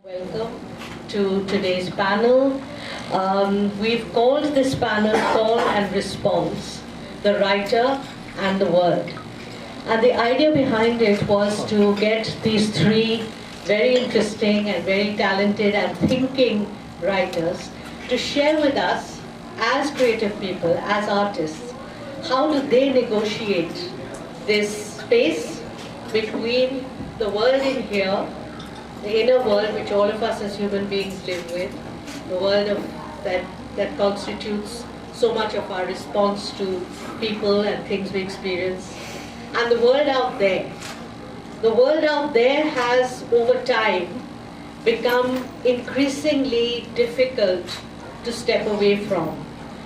Welcome to today's panel. We've called this panel Call and Response, the Writer and the World. And the idea behind it was to get these three very interesting and very talented and thinking writers to share with us, as creative people, as artists, how do they negotiate this space between the world in here, the inner world which all of us as human beings live with, the world that constitutes so much of our response to people and things we experience, and the world out there. The world out there has, over time, become increasingly difficult to step away from,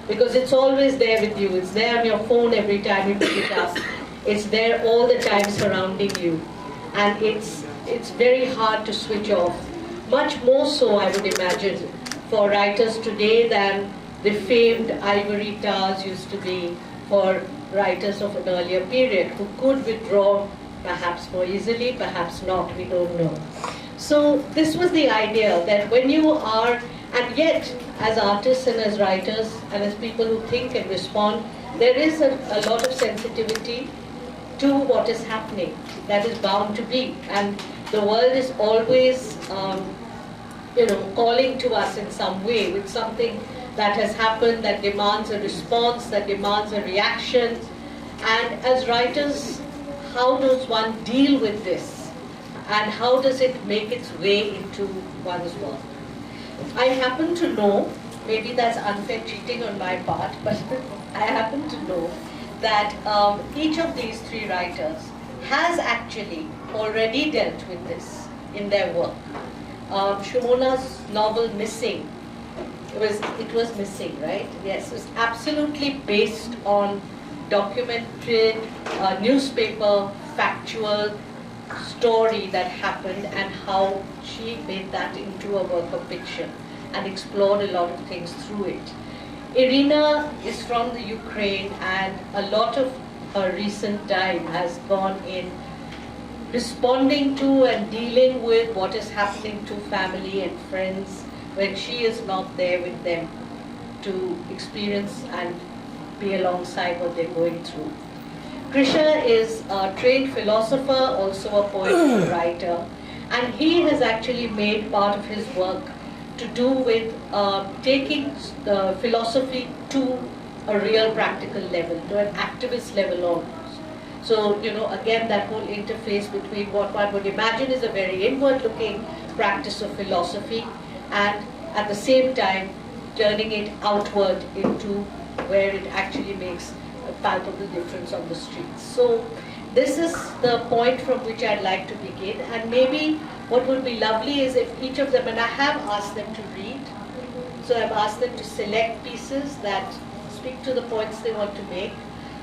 because it's always there with you. It's there on your phone every time you pick it up. It's there all the time surrounding you. And it's very hard to switch off. Much more so, I would imagine, for writers today than the famed ivory towers used to be for writers of an earlier period, who could withdraw perhaps more easily, perhaps not, we don't know. So this was the idea, that when you are, and yet as artists and as writers and as people who think and respond, there is a lot of sensitivity to what is happening. That is bound to be. And the world is always calling to us in some way with something that has happened, that demands a response, that demands a reaction. And as writers, how does one deal with this? And how does it make its way into one's work? I happen to know, maybe that's unfair cheating on my part, but I happen to know that each of these three writers has actually already dealt with this in their work. Sumana's novel Missing, it was missing, right? Yes, it was absolutely based on documented newspaper factual story that happened, and how she made that into a work of fiction and explored a lot of things through it. Iryna is from the Ukraine, and a lot of her recent time has gone in responding to and dealing with what is happening to family and friends when she is not there with them to experience and be alongside what they're going through. Krisha is a trained philosopher, also a poet and a writer, and he has actually made part of his work to do with taking the philosophy to a real practical level, to an activist level almost. So, again, that whole interface between what one would imagine is a very inward-looking practice of philosophy, and at the same time turning it outward into where it actually makes a palpable difference on the streets. So this is the point from which I'd like to begin, and maybe what would be lovely is if each of them, and I have asked them to read, so I've asked them to select pieces that speak to the points they want to make.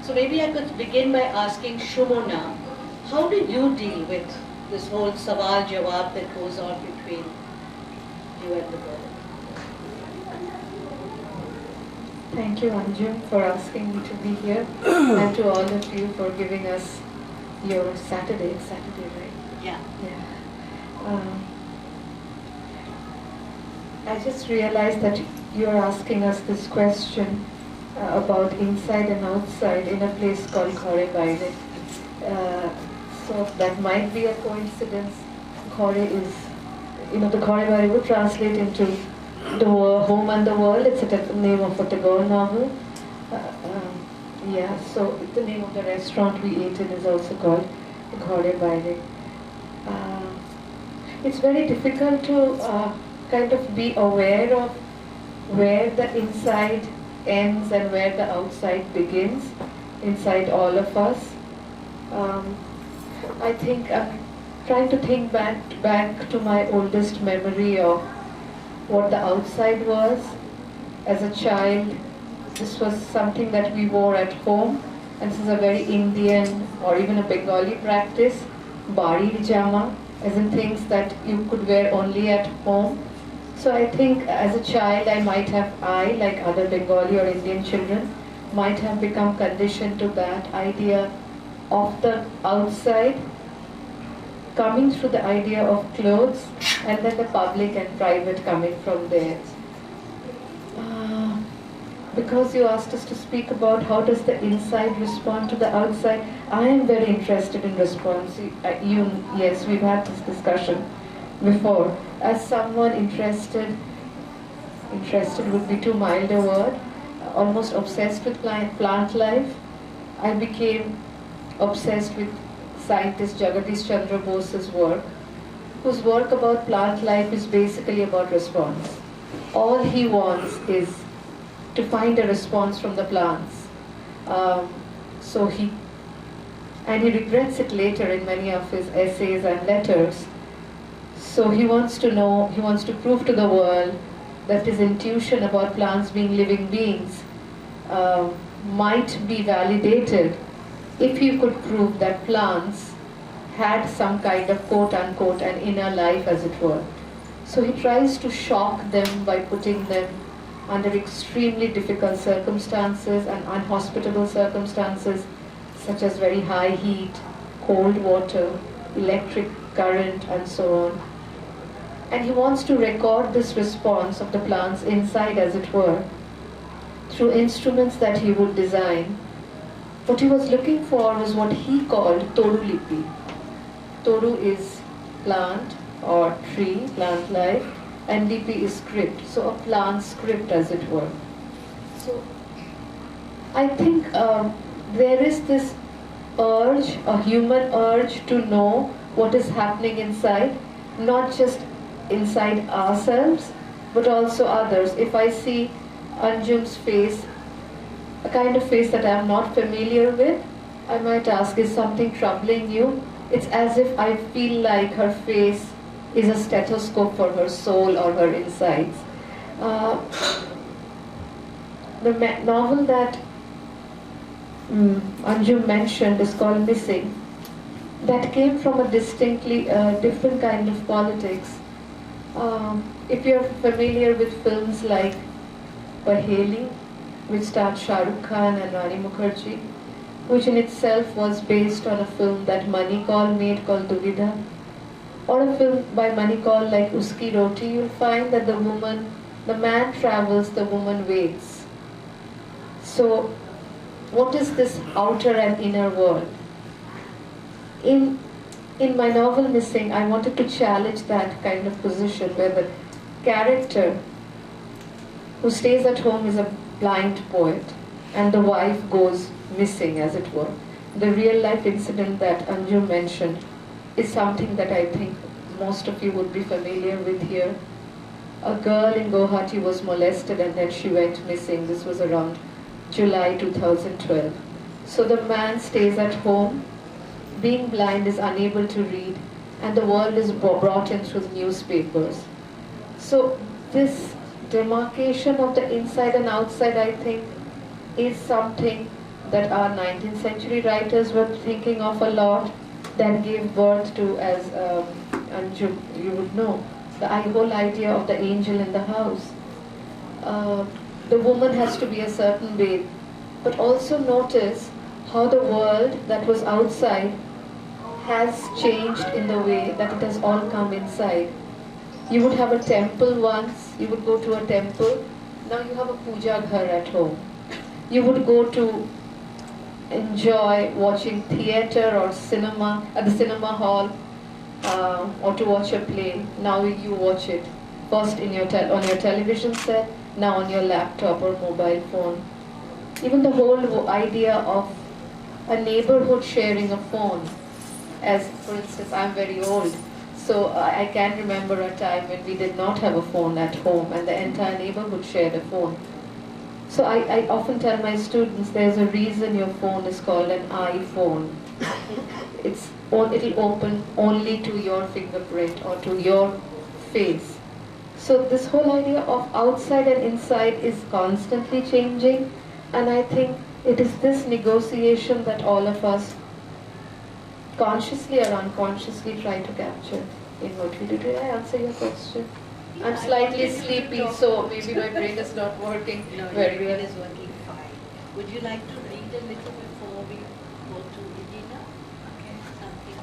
So maybe I could begin by asking Sumana, how do you deal with this whole sawal-jawab that goes on between you and the world? Thank you, Anjum, for asking me to be here, and to all of you for giving us your Saturday, right? Yeah. I just realized that you're asking us this question about inside and outside in a place called Ghore. So that might be a coincidence. Ghore is, the Ghore would translate into the home and the world. It's the name of a Tagore novel. So the name of the restaurant we ate in is also called Ghore. It's very difficult to kind of be aware of where the inside ends and where the outside begins inside all of us. I think I'm trying to think back to my oldest memory of what the outside was. As a child, this was something that we wore at home, and this is a very Indian or even a Bengali practice, bari pajama, as in things that you could wear only at home. So I think as a child like other Bengali or Indian children, might have become conditioned to that idea of the outside coming through the idea of clothes, and then the public and private coming from there. Because you asked us to speak about how does the inside respond to the outside, I am very interested in response. Yes, we've had this discussion before. As someone interested would be too mild a word, almost obsessed with plant life, I became obsessed with scientist Jagadish Chandra Bose's work, whose work about plant life is basically about response. All he wants is to find a response from the plants. He regrets it later in many of his essays and letters. So he wants to know, he wants to prove to the world that his intuition about plants being living beings might be validated if you could prove that plants had some kind of quote-unquote an inner life, as it were. So he tries to shock them by putting them under extremely difficult circumstances and unhospitable circumstances, such as very high heat, cold water, electric current, and so on. And he wants to record this response of the plants inside, as it were, through instruments that he would design. What he was looking for was what he called Toru Lipi. Toru is plant or tree, plant life, and Lipi is script, so a plant script, as it were. So I think there is this urge, a human urge to know what is happening inside, not just inside ourselves, but also others. If I see Anjum's face, a kind of face that I am not familiar with, I might ask, is something troubling you? It's as if I feel like her face is a stethoscope for her soul or her insides. The novel that Anjum mentioned is called Missing. That came from a distinctly different kind of politics. If you're familiar with films like Paheli, which starred Shah Rukh Khan and Rani Mukherjee, which in itself was based on a film that Manikal made called Duvidha, or a film by Manikal like Uski Roti, you'll find that the man travels, the woman waits. So, what is this outer and inner world? In my novel Missing, I wanted to challenge that kind of position where the character who stays at home is a blind poet and the wife goes missing, as it were. The real life incident that Anjum mentioned is something that I think most of you would be familiar with here. A girl in Guwahati was molested and then she went missing. This was around July 2012. So the man stays at home, being blind, is unable to read, and the world is brought in through the newspapers. So this demarcation of the inside and outside, I think, is something that our 19th century writers were thinking of a lot, that gave birth to, as Anjum, you would know, the whole idea of the angel in the house. The woman has to be a certain way, but also notice how the world that was outside has changed in the way that it has all come inside. You would have a temple once, you would go to a temple, now you have a puja ghar at home. You would go to enjoy watching theatre or cinema at the cinema hall, or to watch a play. Now you watch it first on your television set, now on your laptop or mobile phone. Even the whole idea of a neighborhood sharing a phone, as for instance, I'm very old, so I can remember a time when we did not have a phone at home and the entire neighborhood shared a phone. So I often tell my students, there's a reason your phone is called an iPhone. It'll open only to your fingerprint or to your face. So this whole idea of outside and inside is constantly changing, and I think it is this negotiation that all of us consciously or unconsciously try to capture in what we do. Did I answer your question? I'm slightly sleepy, so maybe my brain is not working very well. It is working fine. Would you like to read a little before we go to Iryna? Okay. Something.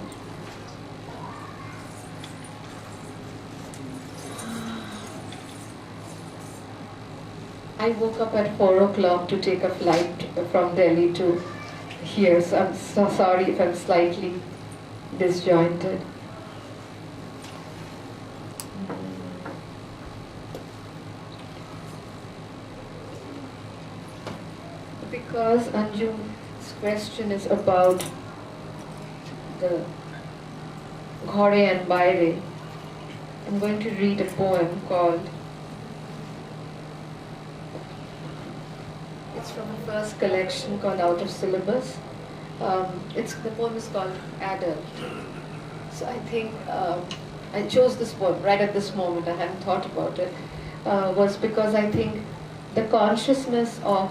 I woke up at 4 o'clock to take a flight from Delhi to here, so I'm so sorry if I'm slightly disjointed. Because Anjum's question is about the Ghore and Baire, I'm going to read a poem called, it's from a first collection called Out of Syllabus. The poem is called Adult. So I think I chose this poem right at this moment, I hadn't thought about it, was because I think the consciousness of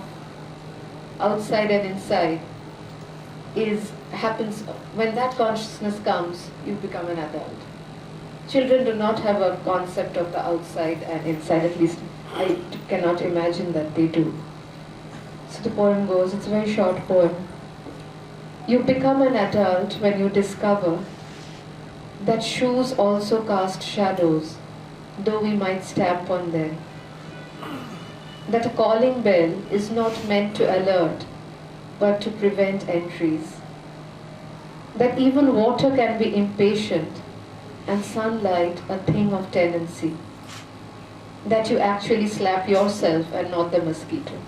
outside and inside happens when that consciousness comes, you become an adult. Children do not have a concept of the outside and inside, at least I cannot imagine that they do. So the poem goes, it's a very short poem. You become an adult when you discover that shoes also cast shadows, though we might stamp on them. That a calling bell is not meant to alert, but to prevent entries. That even water can be impatient and sunlight a thing of tenancy. That you actually slap yourself and not the mosquito.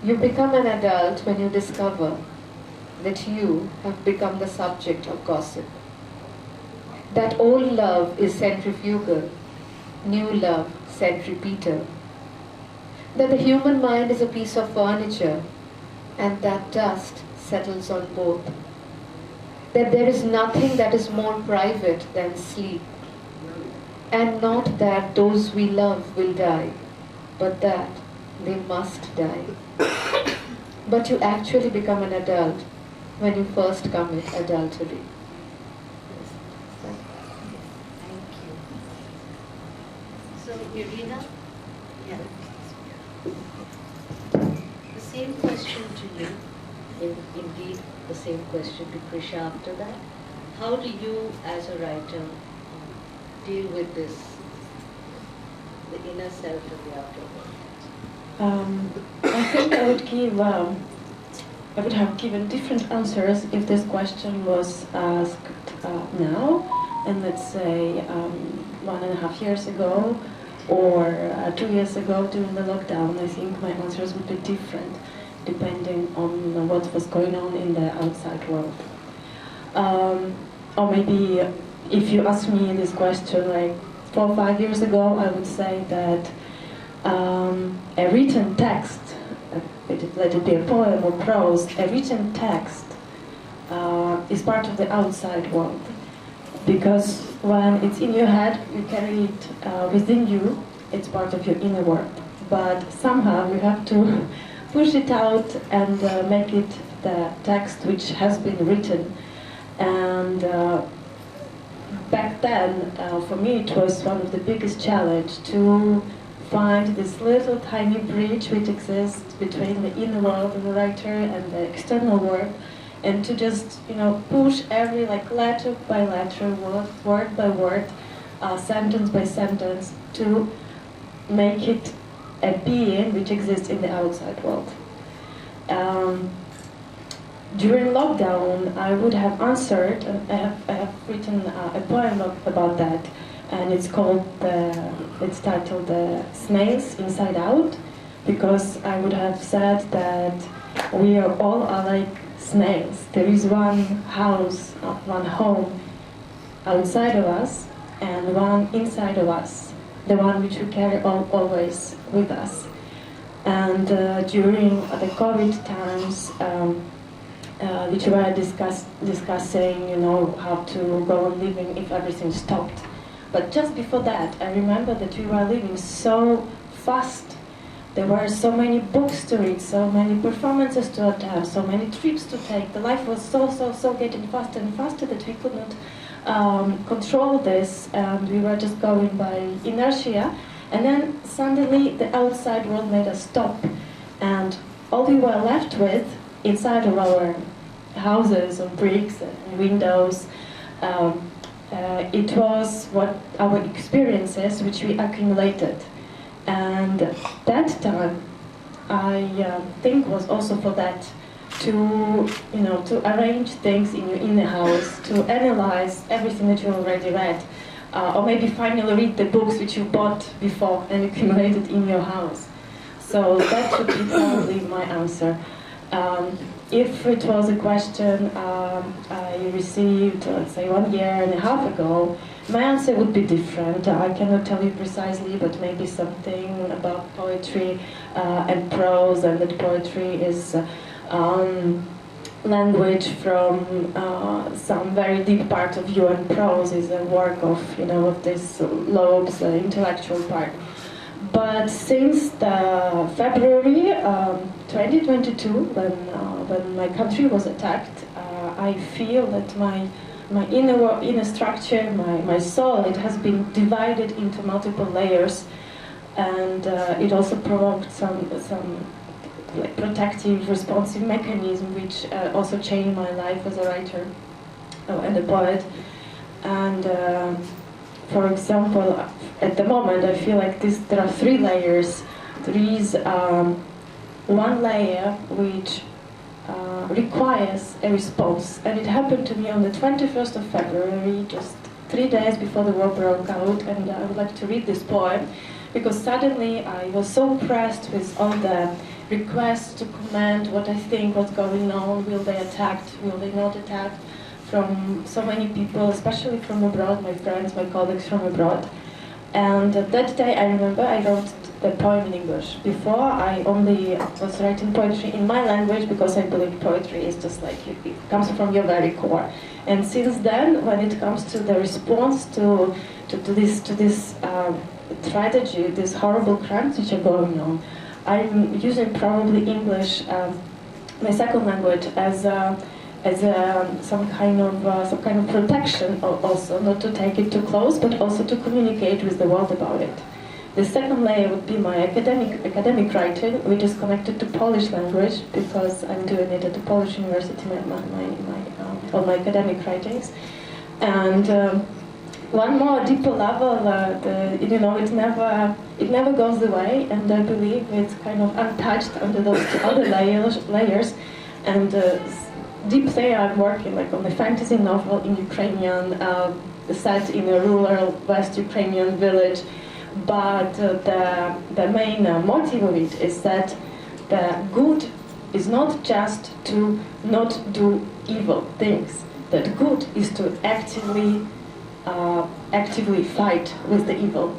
You become an adult when you discover that you have become the subject of gossip. That old love is centrifugal, new love centripetal. That the human mind is a piece of furniture and that dust settles on both. That there is nothing that is more private than sleep. And not that those we love will die, but that they must die. But you actually become an adult when you first commit adultery. Thank you. So, Iryna? Yeah. The same question to you, indeed the same question to Krisha after that. How do you, as a writer, deal with this, the inner self and the outer world? I think I would have given different answers if this question was asked now, and let's say 1.5 years ago, or 2 years ago during the lockdown. I think my answers would be different depending on what was going on in the outside world. Or maybe if you ask me this question like 4 or 5 years ago, I would say that a written text, let it be a poem or prose, a written text is part of the outside world. Because when it's in your head, you carry it within you, it's part of your inner world. But somehow you have to push it out and make it the text which has been written. And back then, for me, it was one of the biggest challenges to find this little tiny bridge which exists between the inner world of the writer and the external world, and to just, push every letter by letter, word by word, sentence by sentence, to make it a being which exists in the outside world. During lockdown, I would have answered, and I have written a poem about that, and it's titled Snails Inside Out, because I would have said that we are all like snails. There is one house, one home outside of us, and one inside of us, the one which we carry always with us. And during the COVID times, which we were discussing, how to go on living if everything stopped. But just before that, I remember that we were living so fast. There were so many books to read, so many performances to attend, so many trips to take. The life was so getting faster and faster that we could not control this, and we were just going by inertia. And then suddenly the outside world made us stop, and all we were left with inside of our houses of bricks and windows, it was what our experiences which we accumulated. And that time, I think was also for that, to arrange things in the house, to analyze everything that you already read, or maybe finally read the books which you bought before and accumulated in your house. So that would be probably my answer. If it was a question I received, let's say, 1.5 years ago, my answer would be different. I cannot tell you precisely, but maybe something about poetry and prose, and that poetry is language from some very deep part of you, and prose is a work of this lobes, the intellectual part. But since the February 2022, when my country was attacked, I feel that my inner structure, my soul, it has been divided into multiple layers, and it also provoked some like protective, responsive mechanism, which also changed my life as a writer and a poet. And for example, at the moment, I feel like there are 3 layers. There is one layer which requires a response, and it happened to me on the 21st of February, just 3 days before the war broke out. And I would like to read this poem, because suddenly I was so pressed with all the requests to comment what I think, what's going on, will they attack, will they not attack, from so many people, especially from abroad, my friends, my colleagues from abroad. And that day I remember I wrote the poem in English. Before, I only was writing poetry in my language, because I believe poetry is just like, it comes from your very core. And since then, when it comes to the response to this tragedy, these horrible crimes which are going on, I'm using probably English, my second language, as some kind of protection, also not to take it too close, but also to communicate with the world about it. The second layer would be my academic writing, which is connected to Polish language, because I'm doing it at the Polish University, all my academic writings. And one more deeper level, it never goes away, and I believe it's kind of untouched under those other layers. And deeply I'm working like on a fantasy novel in Ukrainian, set in a rural West Ukrainian village. But the main motive of it is that the good is not just to not do evil things. That good is to actively fight with the evil.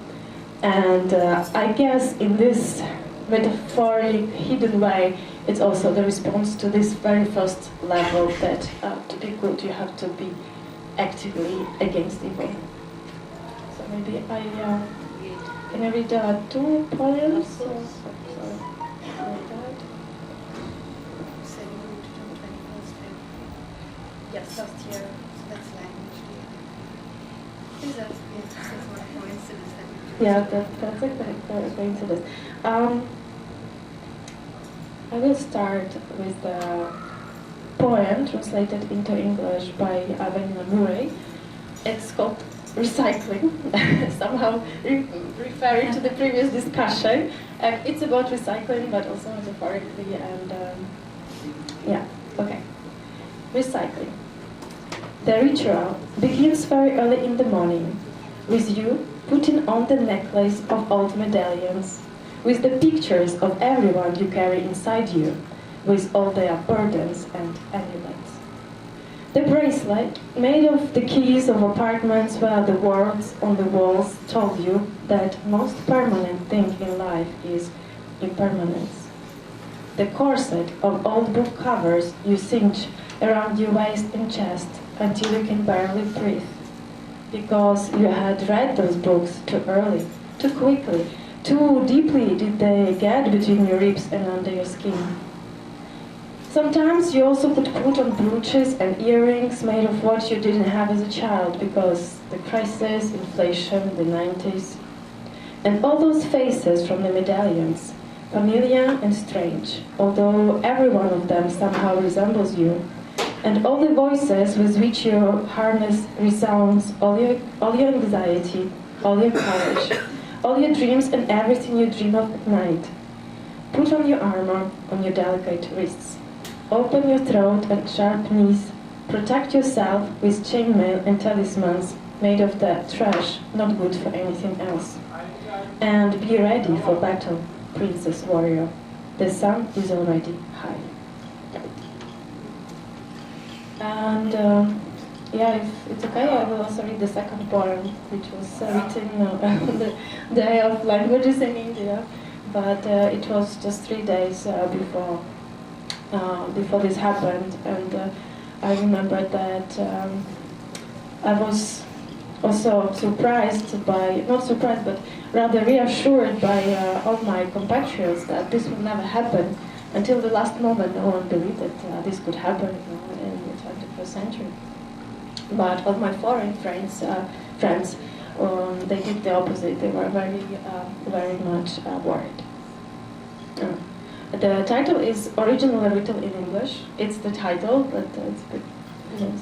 And I guess in this metaphoric, hidden way, it's also the response to this very first level, that to be good you have to be actively against evil. So maybe can I read 2 poems? Sorry. Yes, last year, so that's language. Is that more coincidence than Yeah, that's a coincidence. I will start with the poem translated into English by Iryna Vikyrchak. It's called Recycling, somehow referring to the previous discussion. It's about recycling, but also metaphorically, and okay. Recycling. The ritual begins very early in the morning, with you putting on the necklace of old medallions, with the pictures of everyone you carry inside you, with all their burdens and amulets. The bracelet, made of the keys of apartments where the words on the walls told you that most permanent thing in life is impermanence. The corset of old book covers you cinch around your waist and chest until you can barely breathe, because you had read those books too early, too quickly, too deeply did they get between your ribs and under your skin. Sometimes you also could put on brooches and earrings made of what you didn't have as a child, because the crisis, inflation, the 90s, and all those faces from the medallions, familiar and strange, although every one of them somehow resembles you, and all the voices with which your harness resounds, all your anxiety, all your courage, all your dreams and everything you dream of at night. Put on your armor on your delicate wrists. Open your throat and sharp knees. Protect yourself with chainmail and talismans made of that trash, not good for anything else. And be ready for battle, princess warrior. The sun is already high. And yeah, if it's okay, I will also read the second poem, which was written on the Day of Languages in India, but it was just 3 days before this happened, and I remember that I was also surprised by, not surprised, but rather reassured by all my compatriots that this would never happen. Until the last moment, no one believed that this could happen in the 21st century. But all my foreign friends, they did the opposite. They were very much worried. The title is originally written in English. It's the title, but it's a bit, so.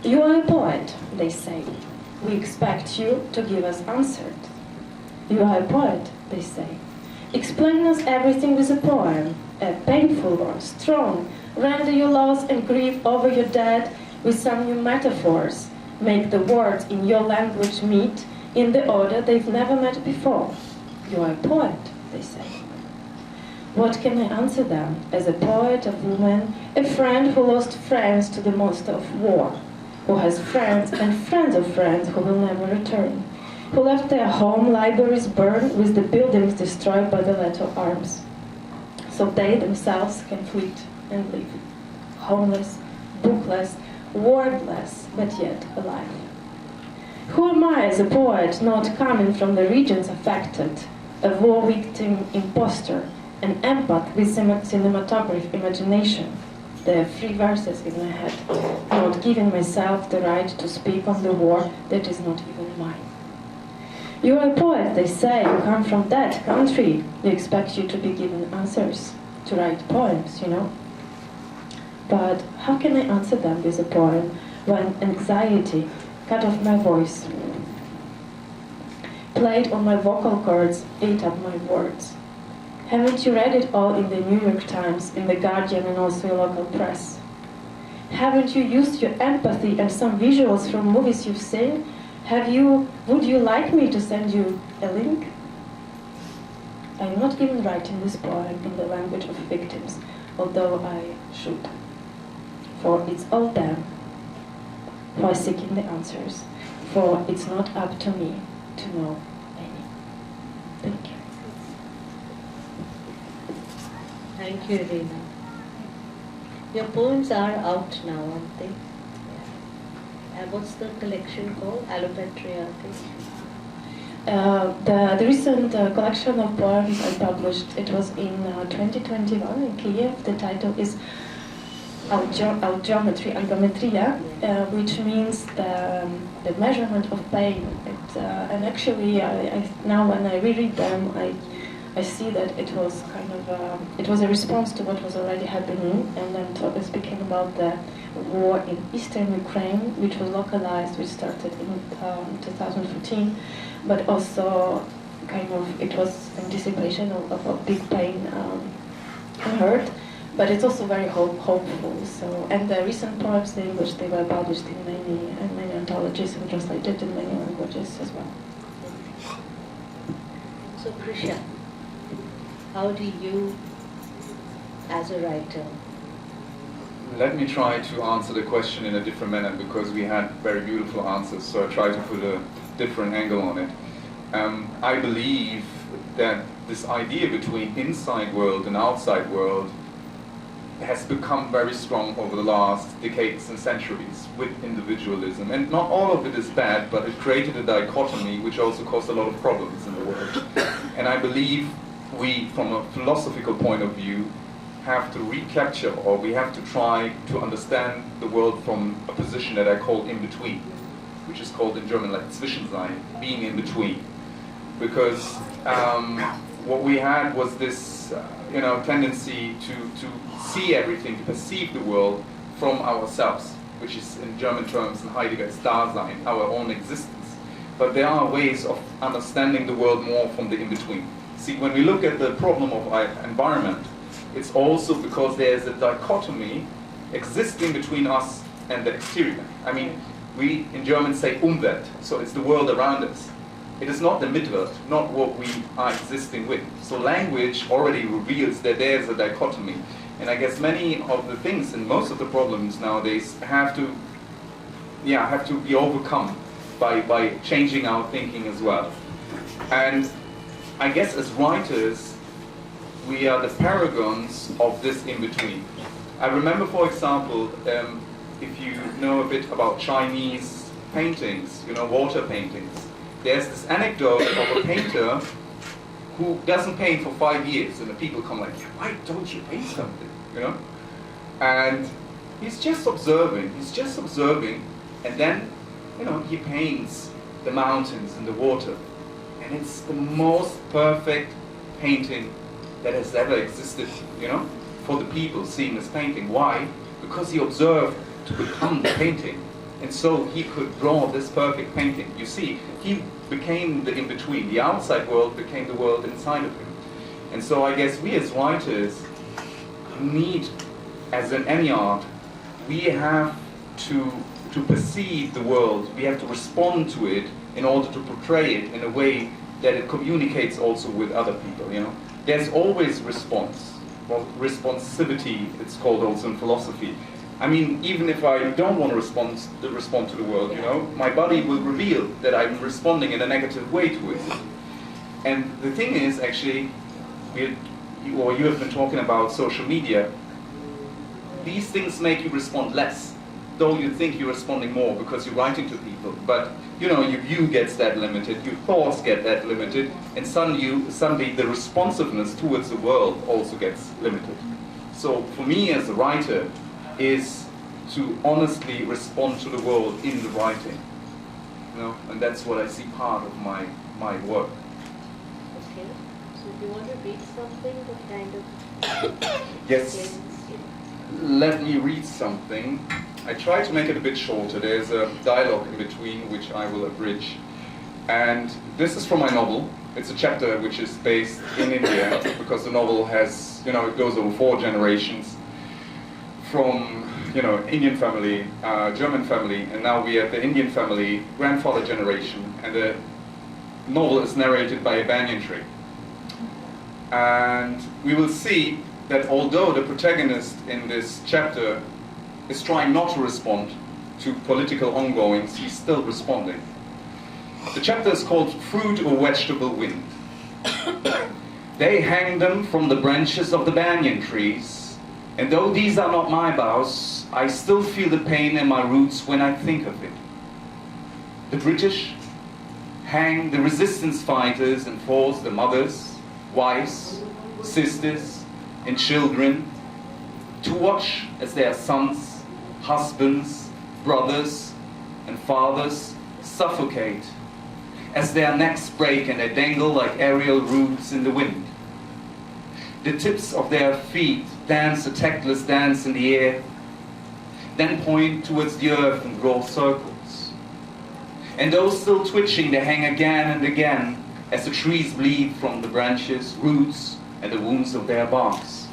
You are a poet, they say. We expect you to give us answers. You are a poet, they say. Explain us everything with a poem, a painful one, strong. Render your loss and grief over your dead with some new metaphors. Make the words in your language meet in the order they've never met before. You are a poet, they say. What can I answer them as a poet of woman, a friend who lost friends to the monster of war, who has friends and friends of friends who will never return, who left their home libraries burned with the buildings destroyed by the lethal arms, so they themselves can fleet and live, homeless, bookless, wordless, but yet alive. Who am I as a poet not coming from the regions affected, a war victim imposter, an empath with cinematographic imagination? There are 3 verses in my head, not giving myself the right to speak on the war that is not even mine. You are a poet, they say, you come from that country. They expect you to be given answers, to write poems, you know. But how can I answer them with a poem when anxiety cut off my voice, played on my vocal cords, ate up my words? Haven't you read it all in the New York Times, in the Guardian, and also your local press? Haven't you used your empathy and some visuals from movies you've seen? Would you like me to send you a link? I am not even writing this poem in the language of victims, although I should. For it's all them who are seeking the answers, for it's not up to me to know any. Thank you. Thank you, Iryna. Your poems are out now, aren't they? And what's the collection called? Algometria, I think. The recent collection of poems I published, it was in 2021 in Kyiv. The title is Algometria, which means the measurement of pain. And actually, now when I reread them, I see that it was kind of it was a response to what was already happening, and then speaking about the war in eastern Ukraine, which was localized, which started in 2014, but also kind of it was anticipation of a big pain and hurt, but it's also very hopeful. So, and the recent poems in English, they were published in many anthologies and translated in many languages as well. So, Krisha, how do you, as a writer? Let me try to answer the question in a different manner, because we had very beautiful answers, so I try to put a different angle on it. I believe that this idea between inside world and outside world has become very strong over the last decades and centuries with individualism. And not all of it is bad, but it created a dichotomy which also caused a lot of problems in the world. And I believe we, from a philosophical point of view, have to recapture, or we have to try to understand the world from a position that I call in between, which is called in German like Zwischensein, being in between. Because what we had was this tendency to see everything, to perceive the world from ourselves, which is in German terms in Heidegger's Dasein, our own existence. but there are ways of understanding the world more from the in-between. See, when we look at the problem of our environment, it's also because there's a dichotomy existing between us and the exterior. I mean, we in German say Umwelt, so it's the world around us. It is not the Mitwelt, not what we are existing with. So language already reveals that there's a dichotomy. And I guess many of the things and most of the problems nowadays have to be overcome by changing our thinking as well. And I guess as writers, we are the paragons of this in-between. I remember, for example, if you know a bit about Chinese paintings, you know, water paintings, there's this anecdote of a painter who doesn't paint for 5 years, and the people come like, why don't you paint something, you know? And he's just observing, and then, you know, he paints the mountains and the water, and it's the most perfect painting that has ever existed, you know, for the people seeing this painting. Why? Because he observed to become the painting. And so he could draw this perfect painting. You see, he became the in-between. The outside world became the world inside of him. And so I guess we as writers need, as in any art, we have to perceive the world, we have to respond to it in order to portray it in a way that it communicates also with other people, you know. There's always response. Well, responsivity, it's called also in philosophy. I mean, even if I don't want to respond to the world, you know, my body will reveal that I'm responding in a negative way to it. And the thing is, actually, you have been talking about social media. These things make you respond less, though you think you're responding more because you're writing to people. But, you know, your view gets that limited, your thoughts get that limited, and suddenly the responsiveness towards the world also gets limited. So for me as a writer, is to honestly respond to the world in the writing, you know, and that's what I see part of my work. Okay, so do you want to read something that kind of Yes, explains it? let me read something. I try to make it a bit shorter. There's a dialogue in between which I will abridge. And this is from my novel. It's a chapter which is based in India, because the novel has, you know, it goes over 4 generations. From, you know, Indian family, German family, and now we have the Indian family, grandfather generation, and the novel is narrated by a banyan tree. And we will see that although the protagonist in this chapter is trying not to respond to political ongoings, he's still responding. The chapter is called Fruit or Vegetable Wind. They hang them from the branches of the banyan trees, and though these are not my boughs, I still feel the pain in my roots when I think of it. The British hang the resistance fighters and force the mothers, wives, sisters, and children to watch as their sons, husbands, brothers, and fathers suffocate, as their necks break and they dangle like aerial roots in the wind. The tips of their feet dance a tactless dance in the air, then point towards the earth and draw circles. And those still twitching, they hang again and again as the trees bleed from the branches, roots, and the wounds of their barks.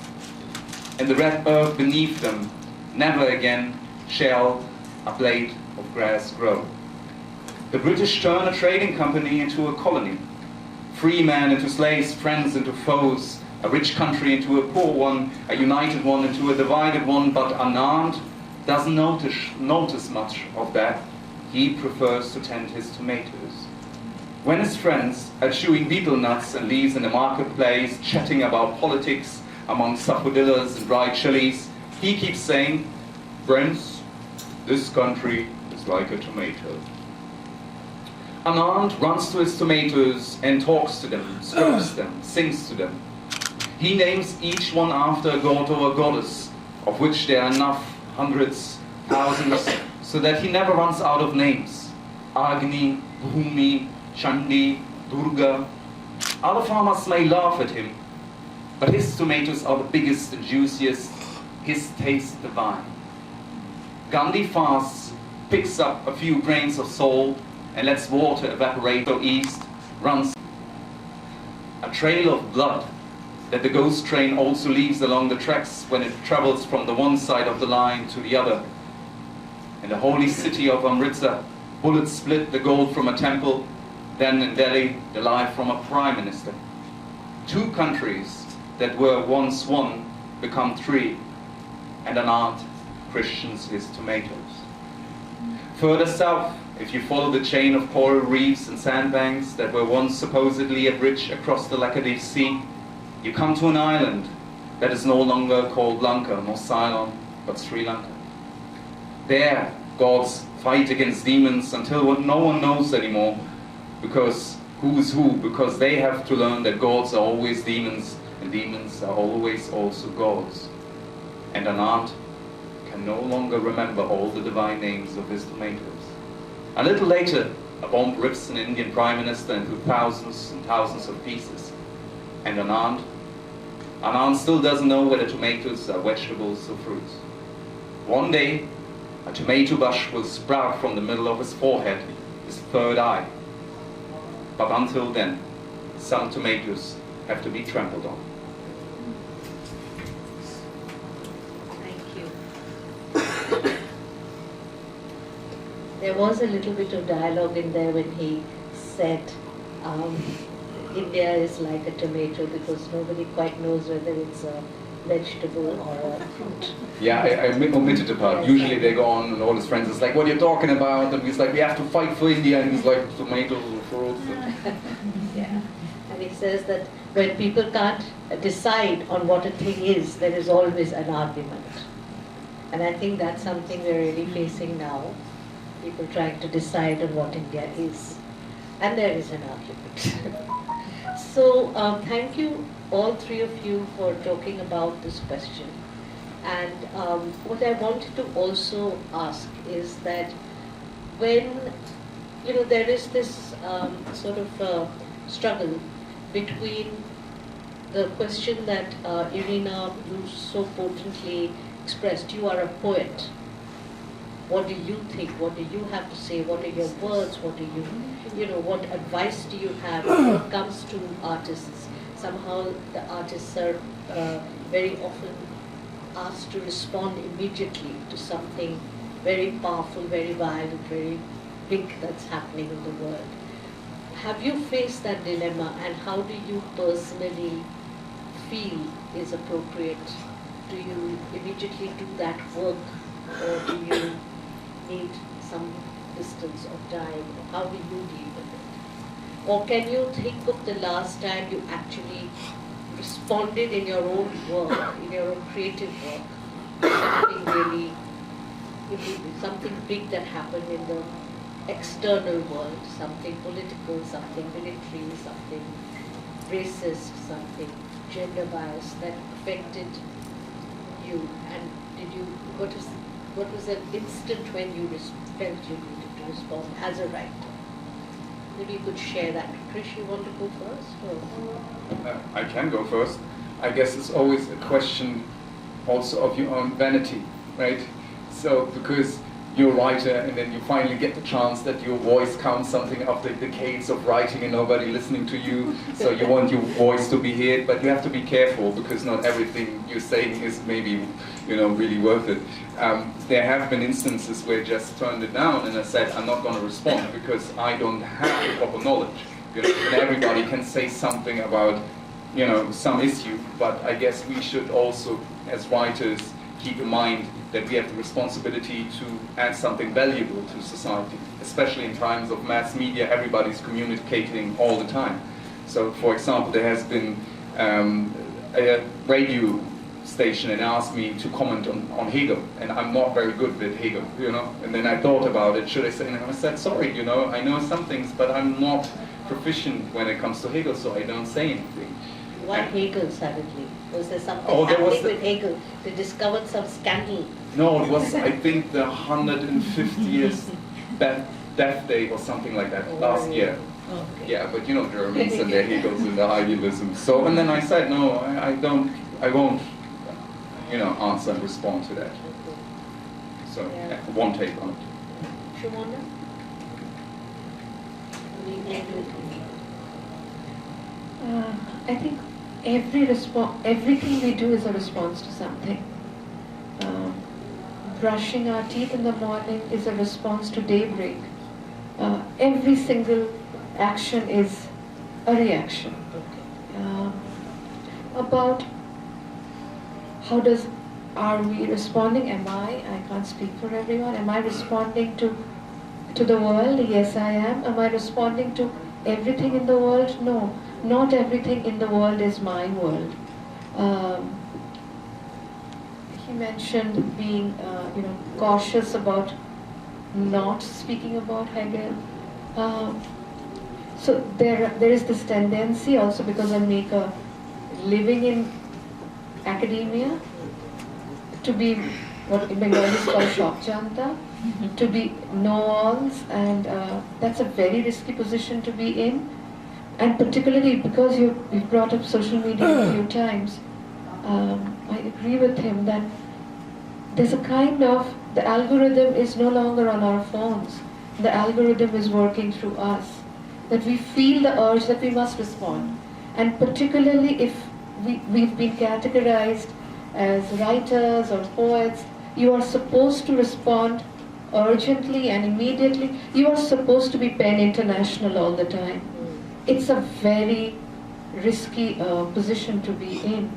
And the red earth beneath them, never again shall a blade of grass grow. The British turn a trading company into a colony, free men into slaves, friends into foes, a rich country into a poor one, a united one into a divided one, but Anand doesn't notice much of that. He prefers to tend his tomatoes. When his friends are chewing betel nuts and leaves in the marketplace, chatting about politics among sapodillas and dried chilies, he keeps saying, "Friends, this country is like a tomato." Anand runs to his tomatoes and talks to them, strokes them, sings to them. He names each one after a god or a goddess, of which there are enough, hundreds, thousands, so that he never runs out of names. Agni, Bhumi, Chandi, Durga. Other farmers may laugh at him, but his tomatoes are the biggest and juiciest, his taste divine. Gandhi fasts, picks up a few grains of salt, and lets water evaporate to east, runs a trail of blood that the ghost train also leaves along the tracks when it travels from the one side of the line to the other. In the holy city of Amritsar, bullets split the gold from a temple, then in Delhi, the life from a prime minister. Two countries that were once one become three, and an ant Christians his tomatoes. Further south, if you follow the chain of coral reefs and sandbanks that were once supposedly a bridge across the Laccadive Sea, you come to an island that is no longer called Lanka nor Ceylon, but Sri Lanka. There, gods fight against demons until no one knows anymore, because who is who, because they have to learn that gods are always demons, and demons are always also gods. And an ant can no longer remember all the divine names of his tomatoes. A little later, a bomb rips an Indian prime minister into thousands and thousands of pieces. And an ant still doesn't know whether tomatoes are vegetables or fruits. One day, a tomato bush will sprout from the middle of his forehead, his third eye. But until then, some tomatoes have to be trampled on. Thank you. There was a little bit of dialogue in there when he said India is like a tomato because nobody quite knows whether it's a vegetable or a fruit. Yeah, I omitted a part. Yes. Usually they go on and all his friends is like, what are you talking about? And he's like, we have to fight for India. And he's like, tomatoes or fruits. Yeah. And he says that when people can't decide on what a thing is, there is always an argument. And I think that's something we're really facing now. People trying to decide on what India is. And there is an argument. So thank you, all three of you, for talking about this question. And what I wanted to also ask is that when, there is this sort of struggle between the question that Iryna, you so potently expressed, you are a poet. What do you think? What do you have to say? What are your words? What do what advice do you have when it comes to artists? Somehow the artists are very often asked to respond immediately to something very powerful, very violent, very big that's happening in the world. Have you faced that dilemma, and how do you personally feel is appropriate? Do you immediately do that work, or do you need some distance of time? How do you deal with it? Or can you think of the last time you actually responded in your own work, in your own creative work, something really, something big that happened in the external world, something political, something military, something racist, something gender biased that affected you? And what was an instant when you felt you needed to respond as a writer? Maybe you could share that. Krish, you want to go first? Or? I can go first. I guess it's always a question also of your own vanity, right? So, because you're a writer and then you finally get the chance that your voice counts something after decades of writing and nobody listening to you, so you want your voice to be heard, but you have to be careful because not everything you're saying is maybe, really worth it. There have been instances where I just turned it down and I said, I'm not going to respond because I don't have the proper knowledge. And everybody can say something about, some issue, but I guess we should also, as writers, keep in mind that we have the responsibility to add something valuable to society, especially in times of mass media. Everybody's communicating all the time. So, for example, there has been a radio station and asked me to comment on Hegel, and I'm not very good with Hegel, And then I thought about it, should I say? And I said, sorry, I know some things, but I'm not proficient when it comes to Hegel, so I don't say anything. Why Hegel suddenly? Was there something happening with Hegel? They discovered some scandal. No, it was, I think, the 150th death day or something like that last year. Okay. Yeah, but Germans and their Hegels and their idealism. So, and then I said, no, I won't, answer and respond to that. So, one take on it. Sumana? I think everything we do is a response to something. Brushing our teeth in the morning is a response to daybreak. Every single action is a reaction. About are we responding? I can't speak for everyone. Am I responding to the world? Yes, I am. Am I responding to everything in the world? No. Not everything in the world is my world. He mentioned being, cautious about not speaking about Hegel. So there is this tendency also, because I make a living in academia, to be what in Bengali is called shock janta, to be know-alls, and that's a very risky position to be in. And particularly because you've brought up social media a few times, I agree with him that there's a kind of, the algorithm is no longer on our phones. The algorithm is working through us. That we feel the urge that we must respond. And particularly if we've been categorized as writers or poets, you are supposed to respond urgently and immediately. You are supposed to be pen international all the time. It's a very risky position to be in.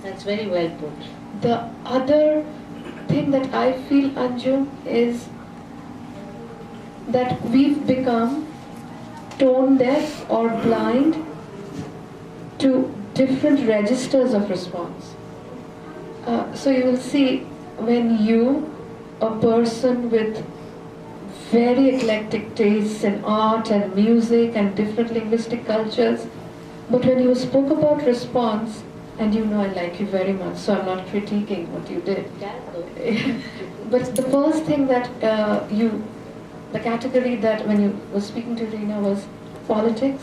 That's very well put. The other thing that I feel, Anjum, is that we've become tone deaf or blind to different registers of response. So you will see when you, a person with very eclectic tastes in art and music and different linguistic cultures, but when you spoke about response, and you know I like you very much, so I'm not critiquing what you did. But the first thing that the category that when you were speaking to Iryna was politics.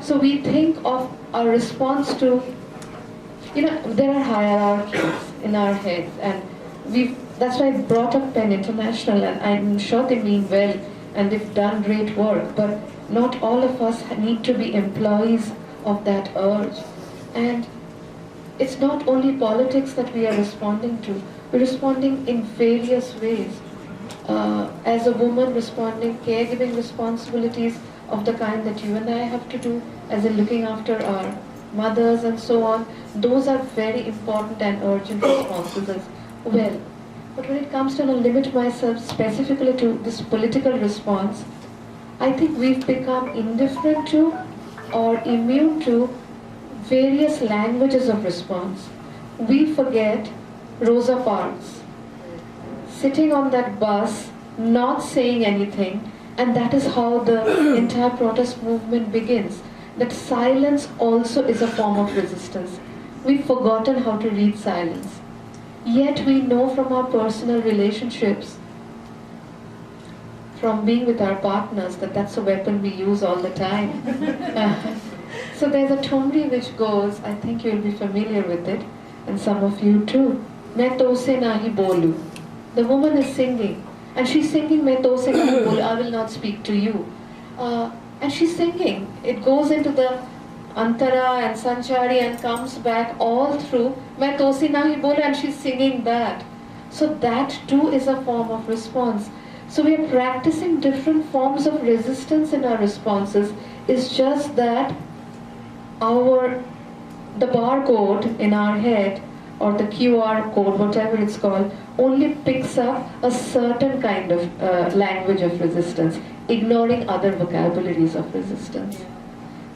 So we think of our response to, there are hierarchies in our heads, and that's why I brought up Pen International, and I'm sure they mean well and they've done great work, but not all of us need to be employees of that urge. And it's not only politics that we are responding to, we're responding in various ways. As a woman, responding caregiving responsibilities of the kind that you and I have to do, as in looking after our mothers and so on, those are very important and urgent responses as well. But when it comes to, limit myself specifically to this political response, I think we've become indifferent to or immune to various languages of response. We forget Rosa Parks sitting on that bus, not saying anything, and that is how the entire protest movement begins. That silence also is a form of resistance. We've forgotten how to read silence. Yet we know from our personal relationships, from being with our partners, that that's a weapon we use all the time. So there's a tumri which goes, I think you'll be familiar with it, and some of you too. Main tose nahi bolu. The woman is singing, and she's singing Main tose nahi bolu, I will not speak to you. And she's singing. It goes into the Antara and Sanchari and comes back all through Main tose nahi bolu, and she's singing that. So that too is a form of response. So we are practicing different forms of resistance in our responses. It's just that the barcode in our head, or the QR code, whatever it's called, only picks up a certain kind of language of resistance, ignoring other vocabularies of resistance.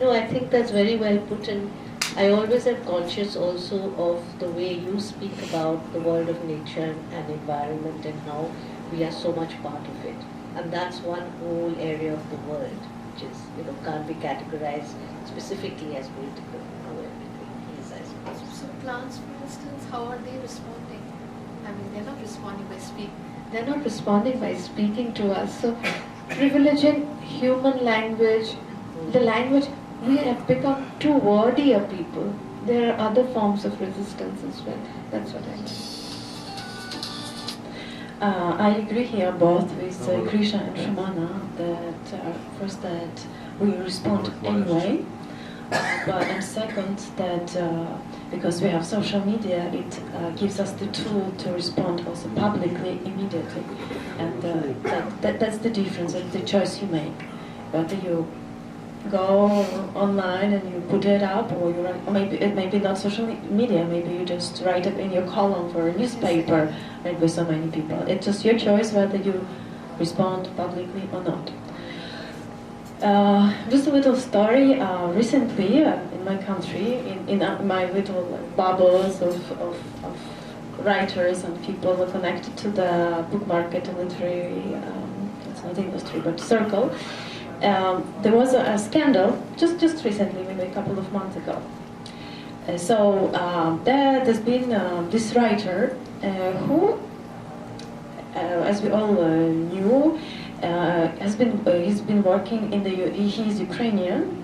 No, I think that's very well put, and I always am conscious also of the way you speak about the world of nature and environment and how we are so much part of it. And that's one whole area of the world which is, can't be categorized specifically as political, how everything is, I suppose. So plants, for instance, how are they responding? I mean, they're not responding by speaking. They're not responding by speaking to us. So privileging human language, the language, we have become too wordy a people. There are other forms of resistance as well. That's what I mean. I agree here both with Krisha and Sumana that first that we respond anyway, and second that because we have social media, it gives us the tool to respond also publicly immediately, and that's the difference, that's the choice you make. Whether you go online and you put it up, or you write, or maybe not social media, maybe you just write it in your column for a newspaper read by so many people. It's just your choice whether you respond publicly or not. Just a little story. Recently, in my country, in my little bubbles of writers and people who are connected to the book market and literary, it's not industry, but circle, there was a scandal just recently, maybe a couple of months ago. There's been this writer who, as we all knew, he's been working in he's Ukrainian,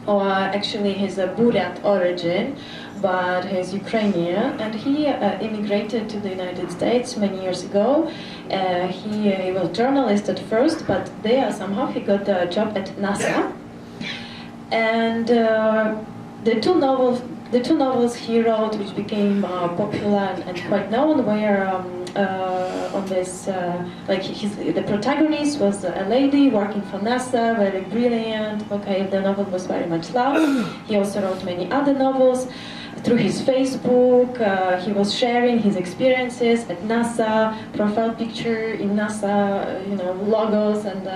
or actually he's a Buryat origin, but he's Ukrainian, and he immigrated to the United States many years ago. He was a journalist at first, but there somehow he got a job at NASA. And the two novels he wrote, which became popular and quite known, were on this, the protagonist was a lady working for NASA, very brilliant. Okay, the novel was very much loved. He also wrote many other novels. Through his Facebook, he was sharing his experiences at NASA, profile picture in NASA, logos and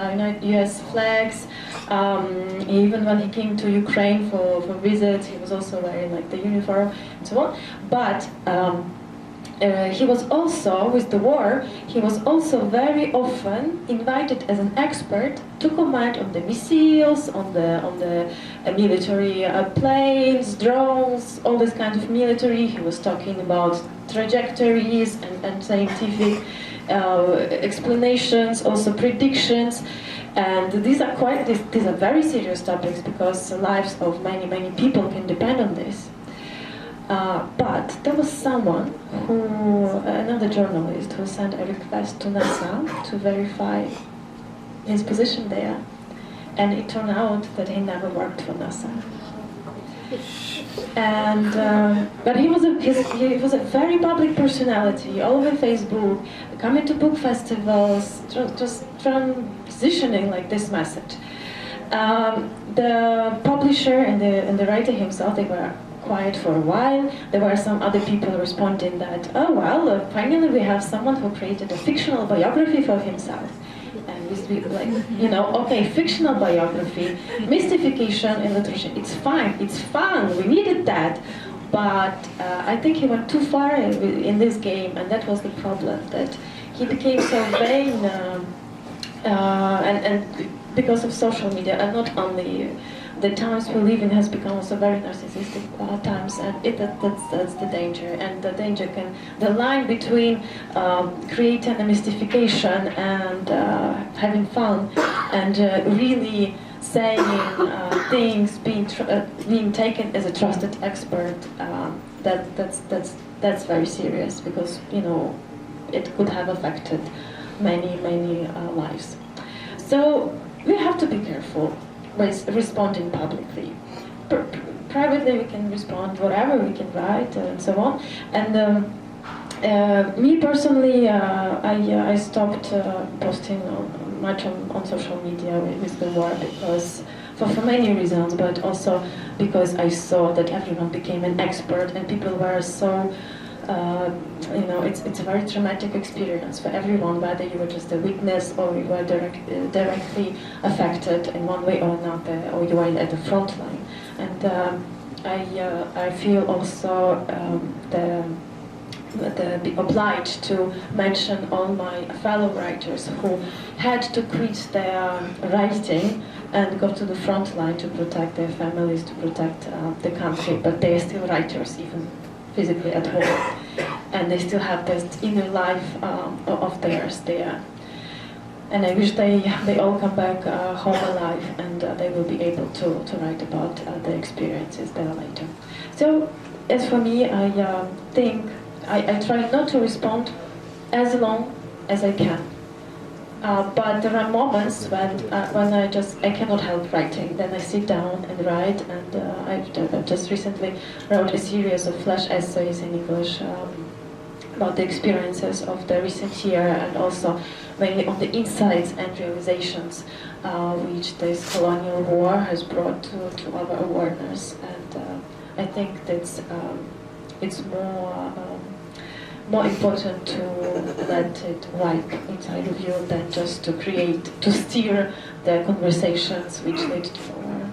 US flags. Even when he came to Ukraine for visits, he was also wearing the uniform and so on. But he was also, with the war, he was also very often invited as an expert to comment on the missiles, on the military planes, drones, all this kind of military. He was talking about trajectories and scientific explanations, also predictions. And these are very serious topics because the lives of many people can depend on this. But there was someone another journalist, who sent a request to NASA to verify his position there, and it turned out that he never worked for NASA. And but he was a very public personality, all over Facebook, coming to book festivals, just transitioning this message. The publisher and the writer himself, they were quiet for a while. There were some other people responding that, oh well, finally we have someone who created a fictional biography for himself. And we okay, fictional biography, mystification in literature, it's fine, it's fun, we needed that. But I think he went too far in this game, and that was the problem, that he became so vain, and because of social media, and not only the times we live in has become also very narcissistic times, and that's the danger. And the danger the line between creating a mystification and having fun and really saying things, being taken as a trusted expert, that's very serious, because it could have affected many lives. So we have to be careful with responding publicly. Privately we can respond whatever, we can write and so on. And me personally, I stopped posting much on social media with the war, because for many reasons, but also because I saw that everyone became an expert and people were so it's a very traumatic experience for everyone, whether you were just a witness or you were directly affected in one way or another, or you were at the front line. And I feel also be obliged to mention all my fellow writers who had to quit their writing and go to the front line to protect their families, to protect the country, but they're still writers, even physically at home, and they still have this inner life of theirs there. And I wish they all come back home alive, and they will be able to write about their experiences there later. So, as for me, I think I try not to respond as long as I can. But there are moments when I cannot help writing. Then I sit down and write, and I've just recently wrote a series of flash essays in English about the experiences of the recent year, and also mainly on the insights and realizations which this colonial war has brought to our awareness. And I think that's it's more important to let it write inside of you than just to steer the conversations which lead to our...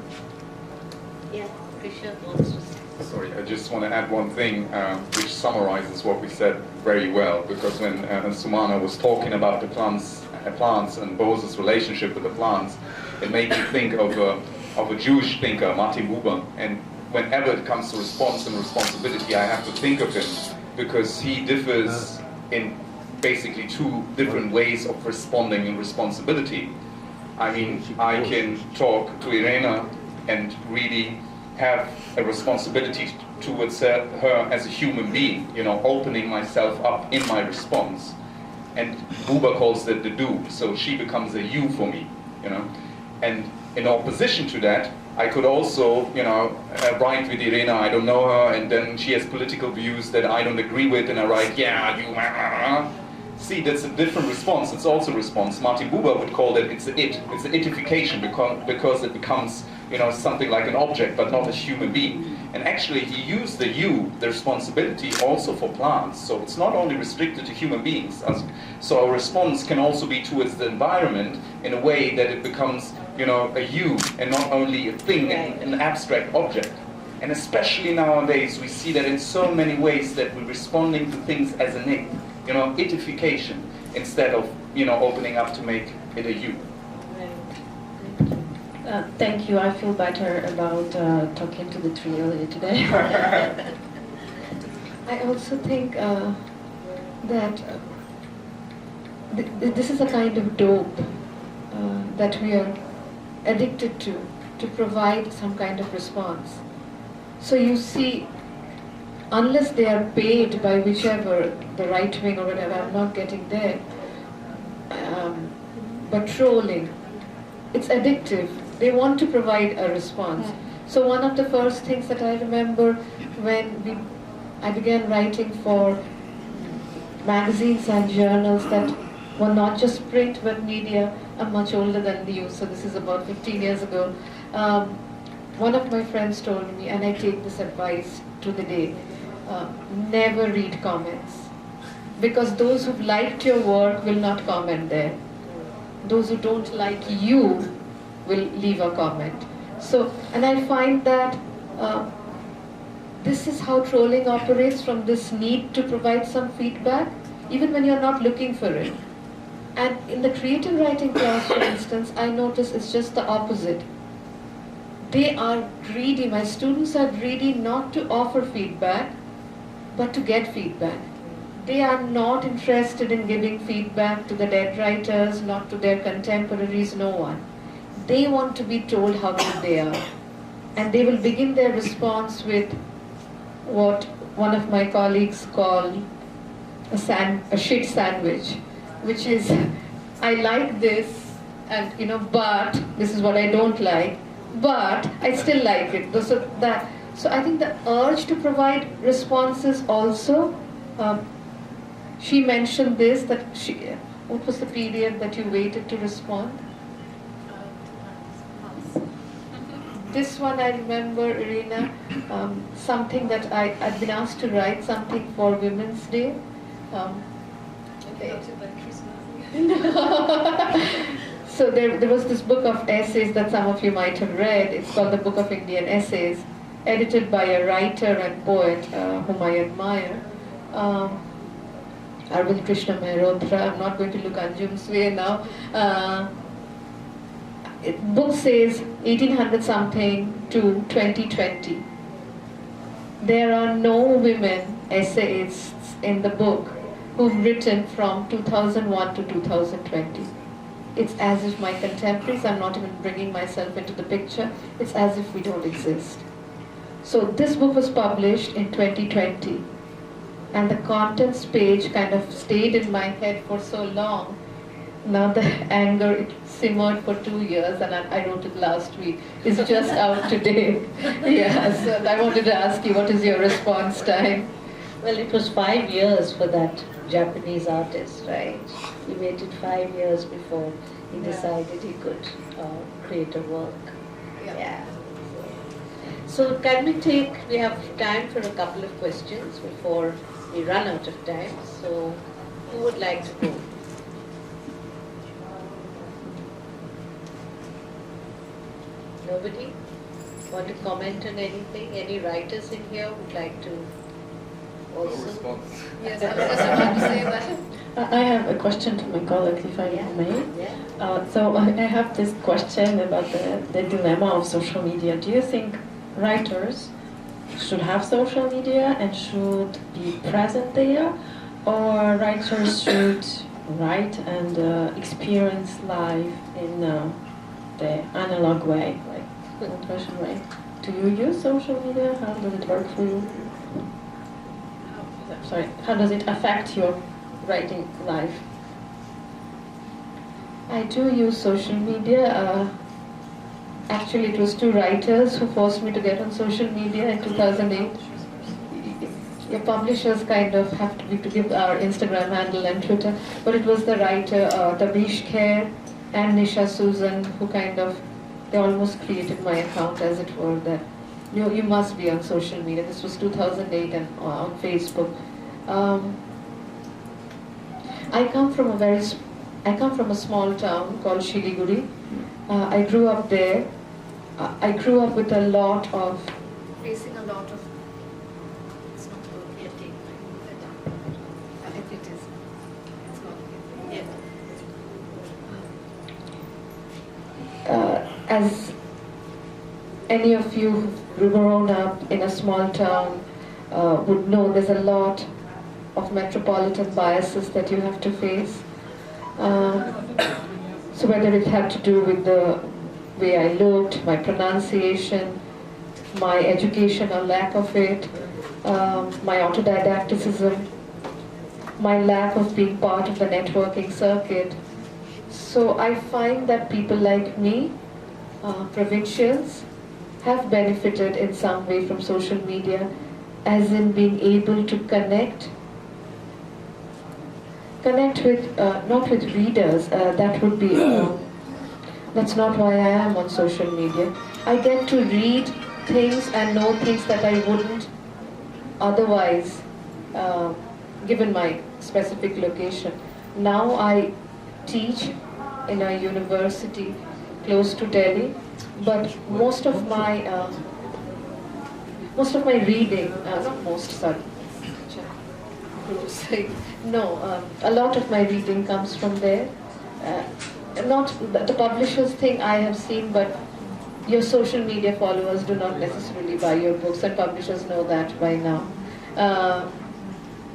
Yeah, Krisha wants to say. Sorry, I just want to add one thing which summarizes what we said very well, because when Sumana was talking about the plants and Bose's relationship with the plants, it made me think of a Jewish thinker, Martin Buber, and whenever it comes to response and responsibility, I have to think of him, because he differs in basically two different ways of responding in responsibility. I mean, I can talk to Iryna and really have a responsibility towards her as a human being, you know, opening myself up in my response. And Buber calls that the do, so she becomes a you for me, you know. And in opposition to that, I could also, you know, write with Iryna, I don't know her, and then she has political views that I don't agree with, and I write, yeah, you, see, that's a different response. It's also a response. Martin Buber would call that it's the itification, because it becomes, you know, something like an object, but not a human being. And actually, he used the you, the responsibility, also for plants. So it's not only restricted to human beings. So our response can also be towards the environment in a way that it becomes, you know, a you, and not only a thing, an abstract object. And especially nowadays, we see that in so many ways that we're responding to things as an it, you know, itification, instead of, you know, opening up to make it a you. Thank you. I feel better about talking to the trio today. I also think that this is a kind of dope that we are addicted to provide some kind of response. So you see, unless they are paid by whichever, the right wing or whatever, I'm not getting there, but trolling, it's addictive. They want to provide a response. So one of the first things that I remember when I began writing for magazines and journals that were not just print but media, I'm much older than you, so this is about 15 years ago. One of my friends told me, and I take this advice to the day, never read comments. Because those who've liked your work will not comment there. Those who don't like you will leave a comment. So, and I find that this is how trolling operates, from this need to provide some feedback, even when you're not looking for it. And in the creative writing class, for instance, I notice it's just the opposite. They are greedy, my students are greedy not to offer feedback, but to get feedback. They are not interested in giving feedback to the dead writers, not to their contemporaries, no one. They want to be told how good they are. And they will begin their response with what one of my colleagues called a shit sandwich, which is, I like this, and you know, but this is what I don't like, but I still like it. So I think the urge to provide responses also, she mentioned this, that what was the period that you waited to respond? This one I remember, Iryna, something that I'd been asked to write something for Women's Day. So there was this book of essays that some of you might have read. It's called the Book of Indian Essays, edited by a writer and poet whom I admire, Arvind Krishna Mehrotra. I'm not going to look Anjum's way now. Book says 1800 something to 2020. There are no women essayists in the book who've written from 2001 to 2020. It's as if my contemporaries, I'm not even bringing myself into the picture, it's as if we don't exist. So this book was published in 2020. and the contents page kind of stayed in my head for so long. Now the anger, it simmered for 2 years, and I wrote it last week. It's just out today. Yeah, so I wanted to ask you, what is your response time? Well, it was 5 years for that Japanese artist, right? He waited 5 years before he decided he could create a work. Yeah. So can we have time for a couple of questions before we run out of time. So who would like to go? Nobody? Want to comment on anything? Any writers in here would like to also? Yes, I was just about to say that. I have a question to my colleague, if I may. Yeah. So I have this question about the dilemma of social media. Do you think writers should have social media and should be present there, or writers should write and experience life in the analog way, like old-fashioned way? Do you use social media? How does it work for you? Sorry, how does it affect your writing life? I do use social media. Actually, it was 2 writers who forced me to get on social media in 2008. Your publishers kind of have to give our Instagram handle and Twitter, but it was the writer Tabish Khair and Nisha Susan who they almost created my account, as it were, that you must be on social media. This was 2008 and on Facebook. I come from a small town called Shiliguri. I grew up there. I grew up with a lot of Facing a lot of. It's not working. If it is, it's not working. as any of you who've grown up in a small town would know, there's a lot of metropolitan biases that you have to face. So whether it had to do with the way I looked, my pronunciation, my education or lack of it, my autodidacticism, my lack of being part of the networking circuit. So I find that people like me, provincials, have benefited in some way from social media, as in being able to connect with, not with readers, that would be, that's not why I am on social media. I get to read things and know things that I wouldn't otherwise, given my specific location. Now I teach in a university close to Delhi, but most of my reading, not most, sorry. No, a lot of my reading comes from there. Not the publishers thing I have seen, but your social media followers do not necessarily buy your books, and publishers know that by now.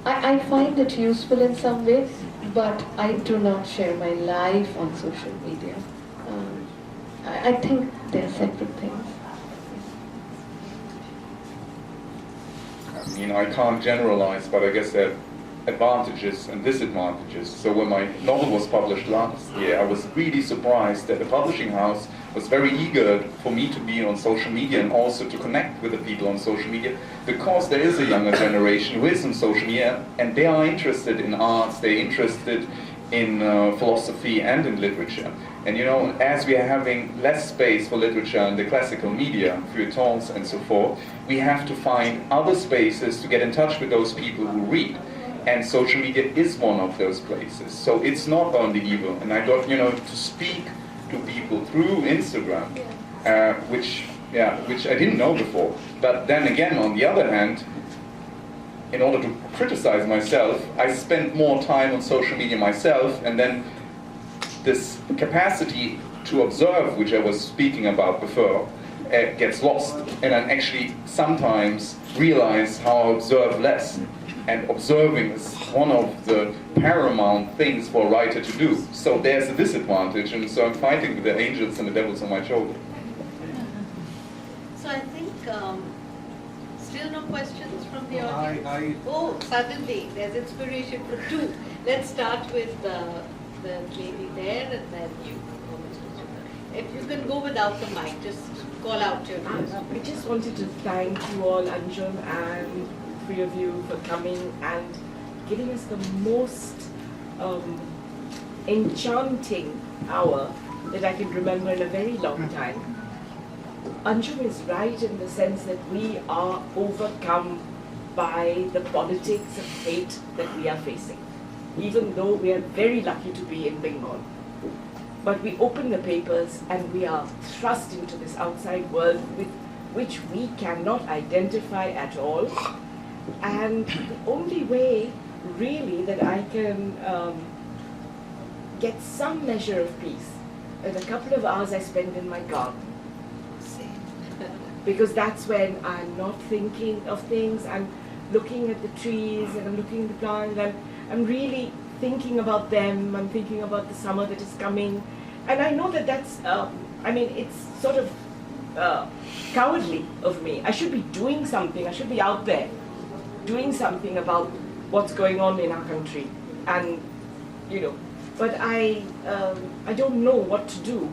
I find it useful in some way, but I do not share my life on social media. I think they're separate things. I mean, I can't generalize, but I guess there are advantages and disadvantages. So when my novel was published last year, I was really surprised that the publishing house was very eager for me to be on social media and also to connect with the people on social media, because there is a younger generation who is on social media and they are interested in arts, they're interested in philosophy and in literature. And you know, as we are having less space for literature in the classical media, feuilletons and so forth, we have to find other spaces to get in touch with those people who read. And social media is one of those places. So it's not only evil. And I got, to speak to people through Instagram, which I didn't know before. But then again, on the other hand, in order to criticize myself, I spent more time on social media myself, and then this capacity to observe, which I was speaking about before, gets lost. And I actually sometimes realize how I observe less. And observing is one of the paramount things for a writer to do. So there's a disadvantage, and so I'm fighting with the angels and the devils on my shoulder. So I think still still no questions from the audience? Oh, suddenly there's inspiration for two. Let's start with the lady there and then you. If you can go without the mic, just call out your name. I just wanted to thank you all, Anjum and three of you, for coming and giving us the most enchanting hour that I can remember in a very long time. Anjum is right in the sense that we are overcome by the politics of hate that we are facing, even though we are very lucky to be in Bengal. But we open the papers and we are thrust into this outside world with which we cannot identify at all. And the only way really that I can get some measure of peace is a couple of hours I spend in my garden. Because that's when I'm not thinking of things, I'm looking at the trees and I'm looking at the plants, and I'm really thinking about them, I'm thinking about the summer that is coming. And I know that that's, it's sort of cowardly of me. I should be doing something, I should be out there doing something about what's going on in our country. And, but I don't know what to do.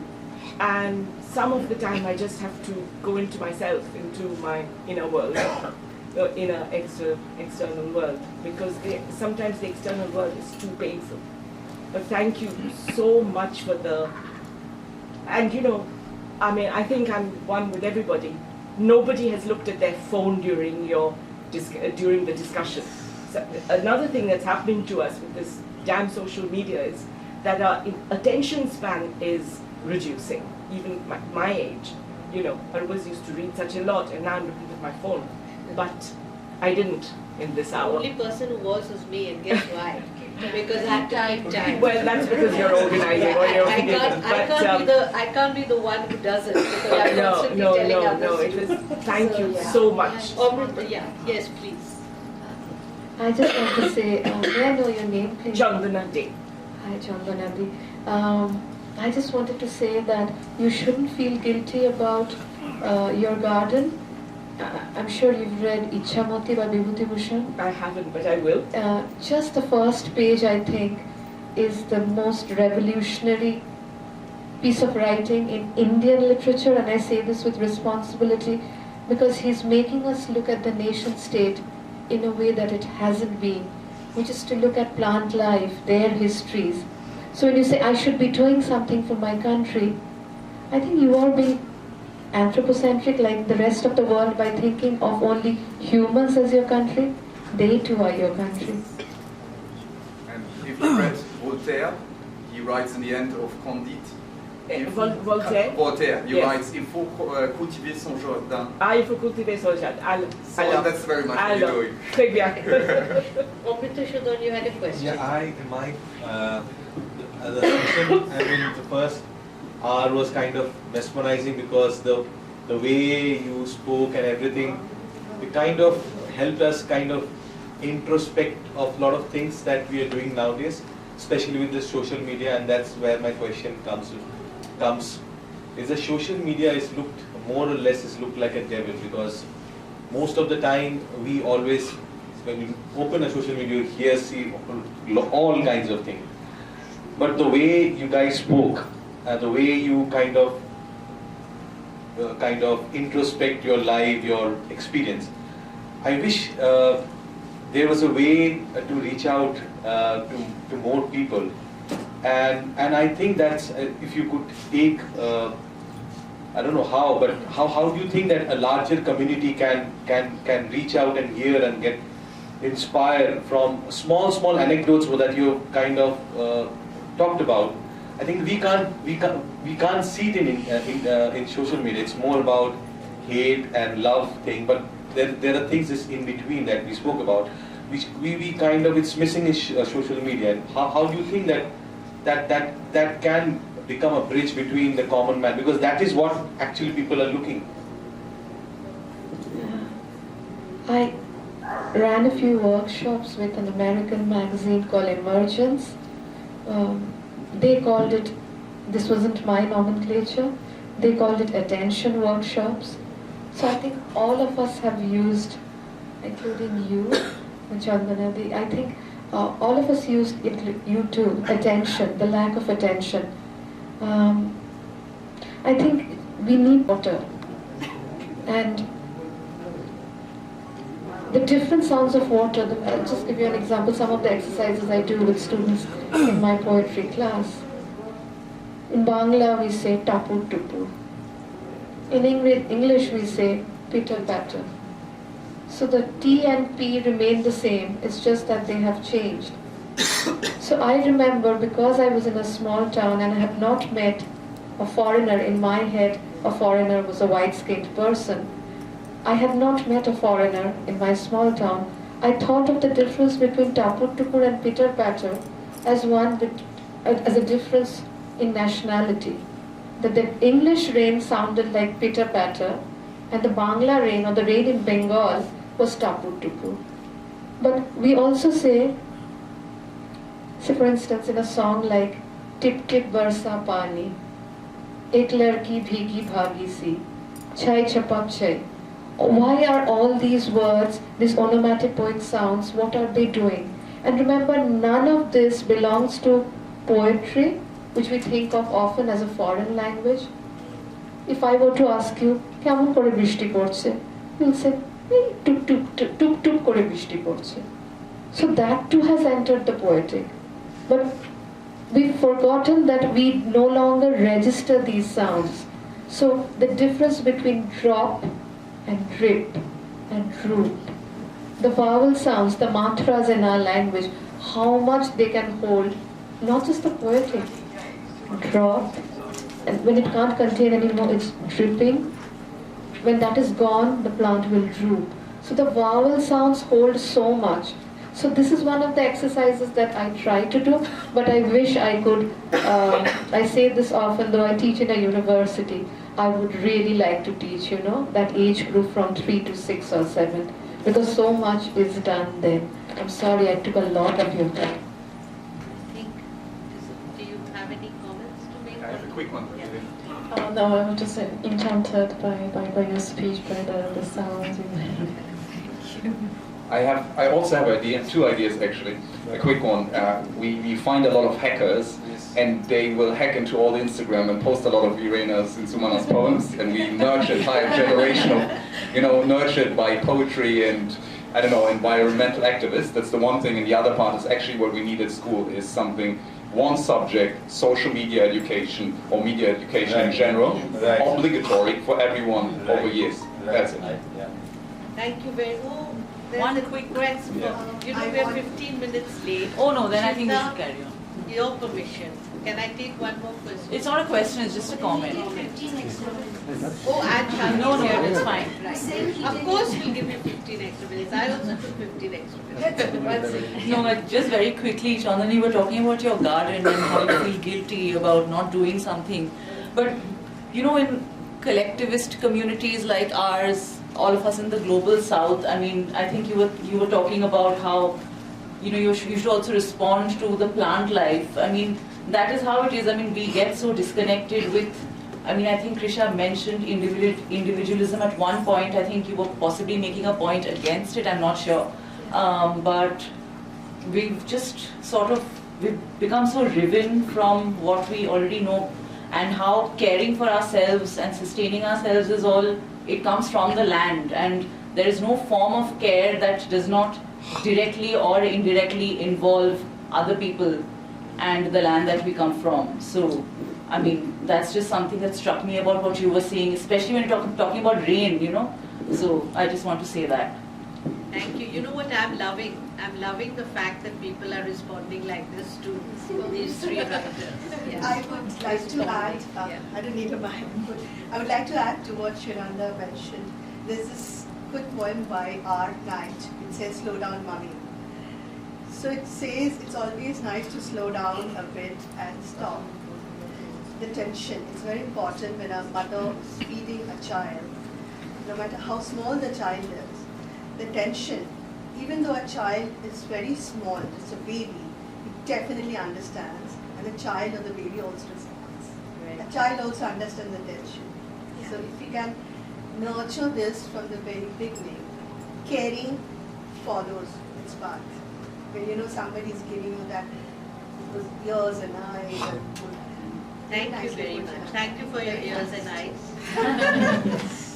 And some of the time I just have to go into myself, into my inner world, inner external world, because sometimes the external world is too painful. But thank you so much for and I think I'm one with everybody. Nobody has looked at their phone during the discussion. So another thing that's happening to us with this damn social media is that our attention span is reducing. Even my age, I always used to read such a lot, and now I'm looking at my phone. But I didn't in this hour. The only person who was me, and guess why? Because I had to keep time. Well, that's because you're organizing. I can't be the one who does it, because I'm constantly telling others. Thank you so much. Yes, please. I just want to say, may I know your name, please? Chandana Day. Hi, Chandana Day. I just wanted to say that you shouldn't feel guilty about your garden. I'm sure you've read Ichamoti by Vibhuti Bhushan. I haven't, but I will. Just the first page, I think, is the most revolutionary piece of writing in Indian literature, and I say this with responsibility because he's making us look at the nation state in a way that it hasn't been, which is to look at plant life, their histories. So when you say, I should be doing something for my country, I think you are being anthropocentric like the rest of the world by thinking of only humans as your country. They too are your country. And if you read Voltaire, he writes in the end of Candide. Voltaire? Voltaire, he writes, il faut cultiver son jardin. Il faut cultiver son jardin. So that's very much what you're doing. Très bien. Amrita, you had a question. Yeah, the session, the first hour was kind of mesmerizing because the way you spoke and everything, it kind of helped us kind of introspect of a lot of things that we are doing nowadays, especially with the social media, and that's where my question comes. Is the social media is looked more or less is looked like a devil, because most of the time we always, when you open a social media, you see all kinds of things. But the way you guys spoke, the way you kind of introspect your life, your experience, I wish there was a way to reach out to more people, and I think that's if you could take I don't know how, but how do you think that a larger community can reach out and hear and get inspired from small anecdotes that you kind of talked about? I think we can't see it in social media. It's more about hate and love thing, but there are things in between that we spoke about, which we kind of it's missing in social media. And how do you think that can become a bridge between the common man, because that is what actually people are looking. I ran a few workshops with an American magazine called Emergence. They called it, this wasn't my nomenclature, they called it attention workshops. So I think all of us have used including you, Chandana. I think all of us used it, you too, attention, the lack of attention. I think we need water. And the different sounds of water, I'll just give you an example, some of the exercises I do with students in my poetry class. In Bangla we say tapu tupu. In English we say pitter patter. So the T and P remain the same, it's just that they have changed. So I remember, because I was in a small town and I have not met a foreigner, in my head a foreigner was a white-skinned person. I had not met a foreigner in my small town. I thought of the difference between tapu tupu and pitter patter as a difference in nationality. That the English rain sounded like pitter patter and the Bangla rain, or the rain in Bengal, was tapu tupu. But we also say for instance, in a song like Tip Tip Barsa Pani, Ek Larki Bhigi Bhagi Si, Chai Chapap Chai. Why are all these words, these onomatopoeic sounds, what are they doing? And remember, none of this belongs to poetry, which we think of often as a foreign language. If I were to ask you, কেমন করে বৃষ্টি পড়ছে? You'll say, টুপ টুপ টুপ টুপ করে বৃষ্টি পড়ছে. So that too has entered the poetic. But we've forgotten that we no longer register these sounds. So the difference between drop and drip and droop, the vowel sounds, the mantras in our language, how much they can hold, not just the poetic, drop, and when it can't contain anymore, it's dripping. When that is gone, the plant will droop. So the vowel sounds hold so much. So this is one of the exercises that I try to do, but I wish I could, I say this often, though I teach in a university, I would really like to teach, that age group from 3 to 6 or 7, because so much is done then. I'm sorry, I took a lot of your time. Do you have any comments to make? I have a quick one. No, I was just enchanted by your speech, by the sounds. I also have two ideas actually. A quick one. We find a lot of hackers, and they will hack into all the Instagram and post a lot of Iryna's and Sumana's poems, and we nurture entire generation of, nurtured by poetry and, I don't know, environmental activists. That's the one thing, and the other part is actually what we need at school is something, one subject, social media education or media education in general, obligatory for everyone over years. That's it. Thank you very much. One quick request. We're 15 minutes late. Oh no, then I think we should carry on. Your permission. Can I take one more question? It's not a question, it's just a comment. 15 extra minutes. Oh, and Shani No, is here. it's fine. Of course we'll give you 15 extra minutes. I also took 15 extra minutes. No, like just very quickly, Chandana, you were talking about your garden and how you feel guilty about not doing something. But, in collectivist communities like ours, all of us in the global south, I mean, I think you were talking about how, you should also respond to the plant life. I mean, that is how it is. I mean, we get so disconnected with, I think Krisha mentioned individualism at one point. I think you were possibly making a point against it, I'm not sure. But we've just we've become so riven from what we already know, and how caring for ourselves and sustaining ourselves is all, it comes from the land, and there is no form of care that does not directly or indirectly involve other people and the land that we come from. So, I mean, that's just something that struck me about what you were saying, especially when you're talking about rain, So, I just want to say that. Thank you. You know what I'm loving? I'm loving the fact that people are responding like this to these three writers. Yes. I would like to add, I don't need a mic, but I would like to add to what Shinanda mentioned. There's this good poem by R. Knight. It says, "Slow down, mommy." So it says it's always nice to slow down a bit and stop. The tension is very important when a mother is feeding a child. No matter how small the child is, the tension, even though a child is very small, it's a baby, it definitely understands, and the child or the baby also responds. Right. A child also understands the tension. So if you can nurture this from the very beginning, caring follows its path. When you know somebody's giving you that those ears and eyes. And Thank you very much. Thank you for your ears and eyes.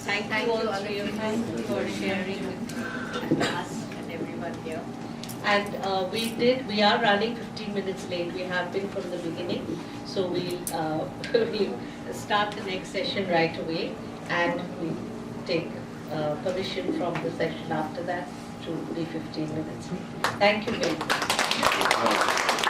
Thank you all three of you for sharing with us and everyone here. And we are running 15 minutes late. We have been from the beginning. So we'll start the next session right away, and we take permission from the session after that to be 15 minutes. Thank you very much.